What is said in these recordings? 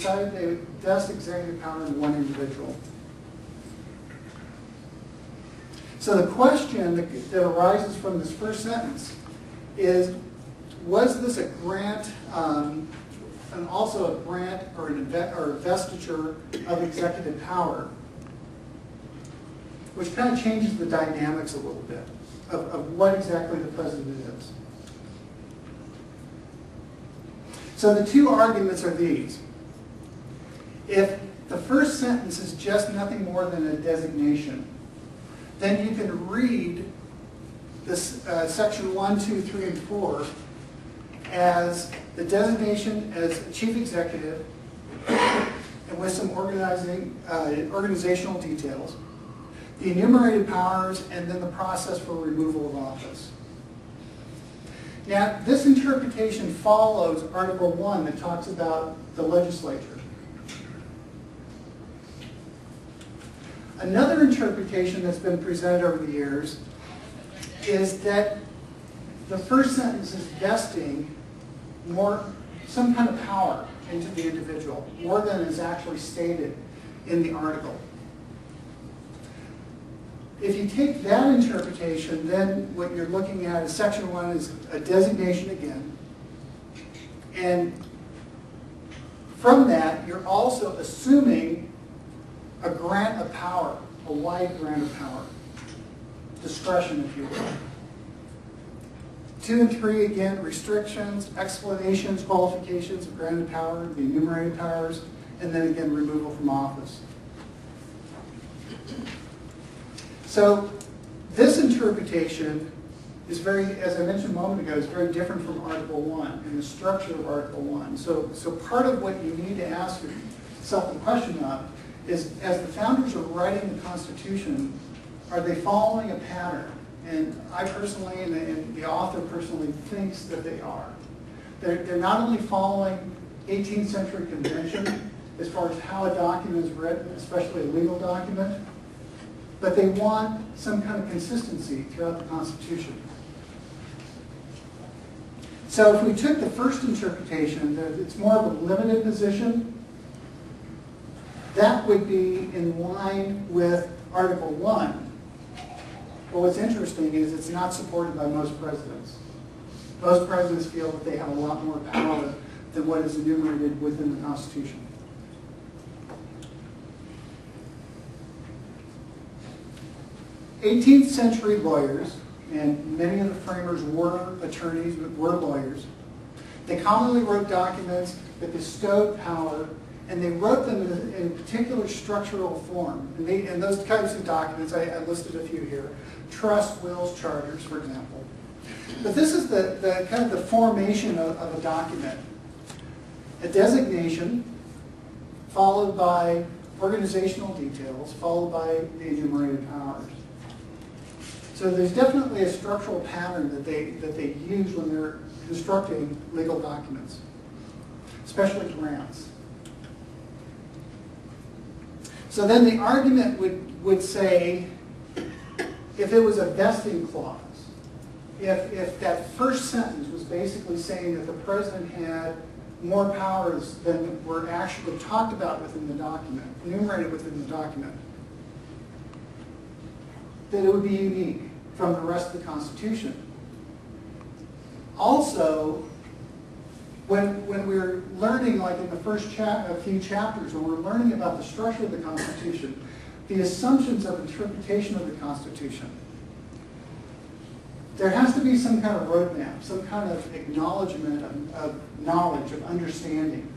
decided they would vest executive power in one individual. So the question that arises from this first sentence is, was this a grant, and also a grant or an or a vestiture of executive power, which kind of changes the dynamics a little bit of what exactly the president is. So the two arguments are these. If the first sentence is just nothing more than a designation, then you can read this section 1, 2, 3, and 4 as the designation as chief executive and with some organizational details, the enumerated powers, and then the process for removal of office. Now, this interpretation follows Article 1 that talks about the legislature. Another interpretation that's been presented over the years is that the first sentence is vesting some kind of power into the individual, more than is actually stated in the article. If you take that interpretation, then what you're looking at is Section 1 is a designation again. And from that, you're also assuming a grant of power, a wide grant of power. Discretion, if you will. 2 and 3, again, restrictions, explanations, qualifications of granted power, the enumerated powers, and then again, removal from office. So this interpretation is very, as I mentioned a moment ago, is very different from Article 1 and the structure of Article 1. So part of what you need to ask yourself the question of is, as the founders are writing the Constitution, are they following a pattern? And I personally, and the author personally, thinks that they are. They're not only following 18th century convention as far as how a document is written, especially a legal document, but they want some kind of consistency throughout the Constitution. So if we took the first interpretation, that it's more of a limited position, that would be in line with Article 1. But what's interesting is it's not supported by most presidents. Most presidents feel that they have a lot more power than what is enumerated within the Constitution. '18th century lawyers, and many of the framers were attorneys, but were lawyers, they commonly wrote documents that bestowed power, and they wrote them in a particular structural form. And those types of documents, I listed a few here: trust, wills, charters, for example. But this is the kind of the formation of a document. A designation, followed by organizational details, followed by the enumerated powers. So there's definitely a structural pattern that they use when they're constructing legal documents, especially grants. So then the argument would say, if it was a vesting clause, if that first sentence was basically saying that the president had more powers than were actually talked about within the document, enumerated within the document, that it would be unique from the rest of the Constitution. Also, when we're learning, like in the first few chapters, when we're learning about the structure of the Constitution, the assumptions of interpretation of the Constitution, there has to be some kind of roadmap, some kind of acknowledgement of knowledge, of understanding.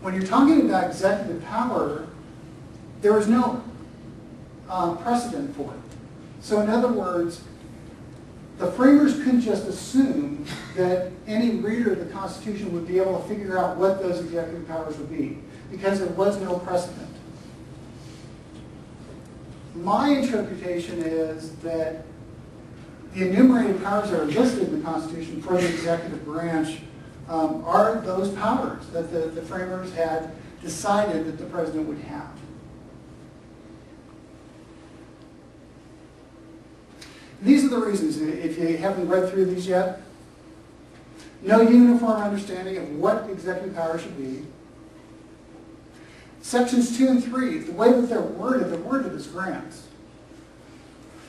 When you're talking about executive power, there is no precedent for it. So in other words, the framers couldn't just assume that any reader of the Constitution would be able to figure out what those executive powers would be, because there was no precedent. My interpretation is that the enumerated powers that are listed in the Constitution for the executive branch are those powers that the framers had decided that the president would have. These are the reasons. If you haven't read through these yet, No uniform understanding of what executive power should be. Sections 2 and 3, the way that they're worded as grants.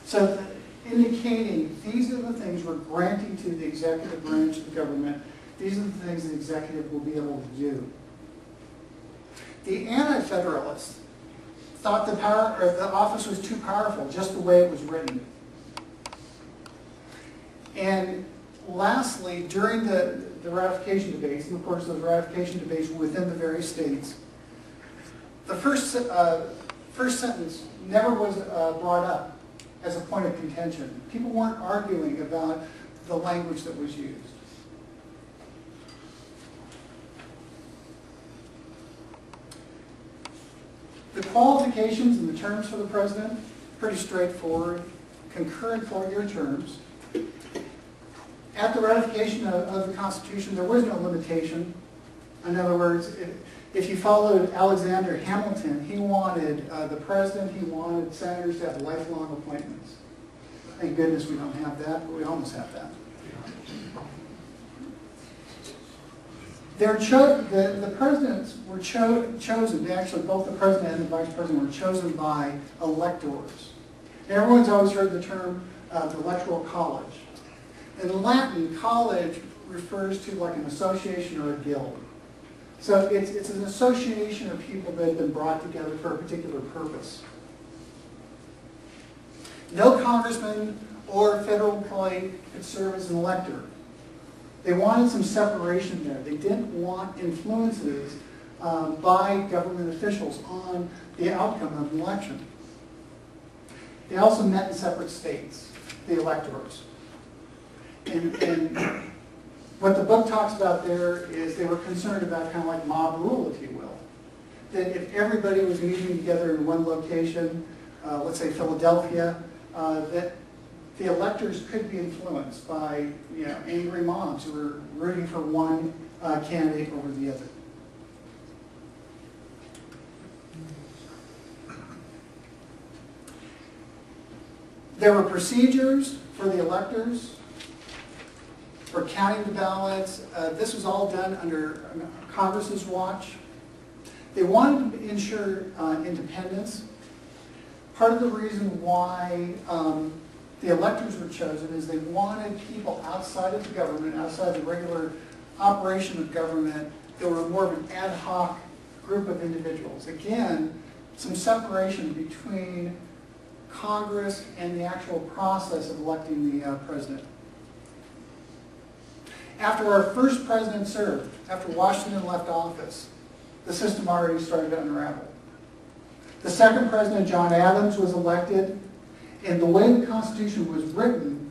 So indicating these are the things we're granting to the executive branch of the government. These are the things the executive will be able to do. The anti-federalists thought the office was too powerful, just the way it was written. And lastly, during the ratification debates, and of course those ratification debates within the various states, the first sentence never was brought up as a point of contention. People weren't arguing about the language that was used. The qualifications and the terms for the president, pretty straightforward. Concurrent 4-year terms. At the ratification of the Constitution, there was no limitation. In other words, if you followed Alexander Hamilton, he wanted the president, he wanted senators to have lifelong appointments. Thank goodness we don't have that, but we almost have that. The presidents were chosen, actually both the president and the vice president were chosen by electors. Everyone's always heard the term the electoral college. In Latin, college refers to like an association or a guild. So it's an association of people that have been brought together for a particular purpose. No congressman or federal employee could serve as an elector. They wanted some separation there. They didn't want influences by government officials on the outcome of an election. They also met in separate states, the electors. And what the book talks about there is they were concerned about kind of like mob rule, if you will. That if everybody was meeting together in one location, let's say Philadelphia, that the electors could be influenced by angry mobs who were rooting for one candidate over the other. There were procedures for the electors, for counting the ballots. This was all done under Congress's watch. They wanted to ensure independence. Part of the reason why the electors were chosen is they wanted people outside of the government, outside the regular operation of government, that were more of an ad hoc group of individuals. Again, some separation between Congress and the actual process of electing the president. After our first president served, after Washington left office, the system already started to unravel. The second president, John Adams, was elected, and the way the Constitution was written,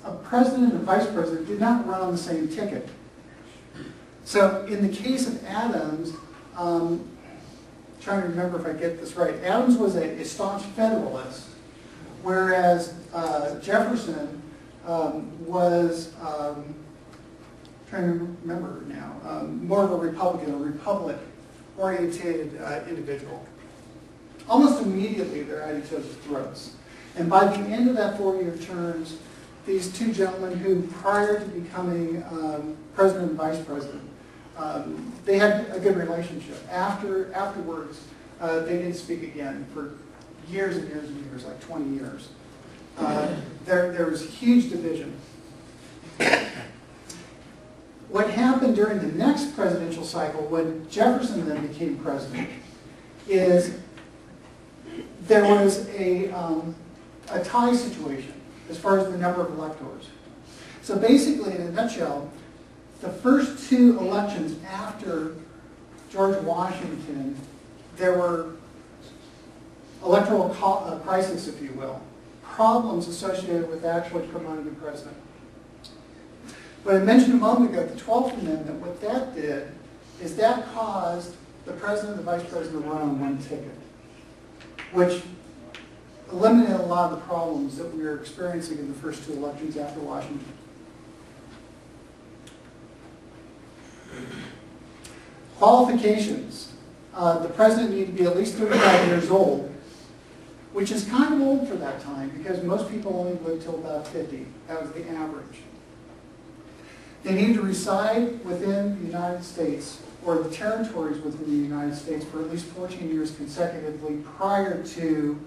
a president and a vice president did not run on the same ticket. So in the case of Adams, trying to remember if I get this right, Adams was a staunch Federalist, whereas Jefferson was, trying to remember now, more of a Republican, a Republic-oriented individual. Almost immediately, they're at each other's throats. And by the end of that 4-year terms, these two gentlemen who, prior to becoming president and vice president, they had a good relationship. Afterwards, they didn't speak again for years and years and years, like 20 years. There was huge division. What happened during the next presidential cycle, when Jefferson then became president, is there was a tie situation as far as the number of electors. So basically, in a nutshell, the first two elections after George Washington, there were electoral crisis, if you will, problems associated with actually promoting a president. But I mentioned a moment ago, the 12th Amendment, what that did is that caused the president and the vice president to run on one ticket, which eliminated a lot of the problems that we were experiencing in the first two elections after Washington. Qualifications. The president needed to be at least 35 years old, which is kind of old for that time because most people only lived till about 50. That was the average. They need to reside within the United States or the territories within the United States for at least 14 years consecutively prior to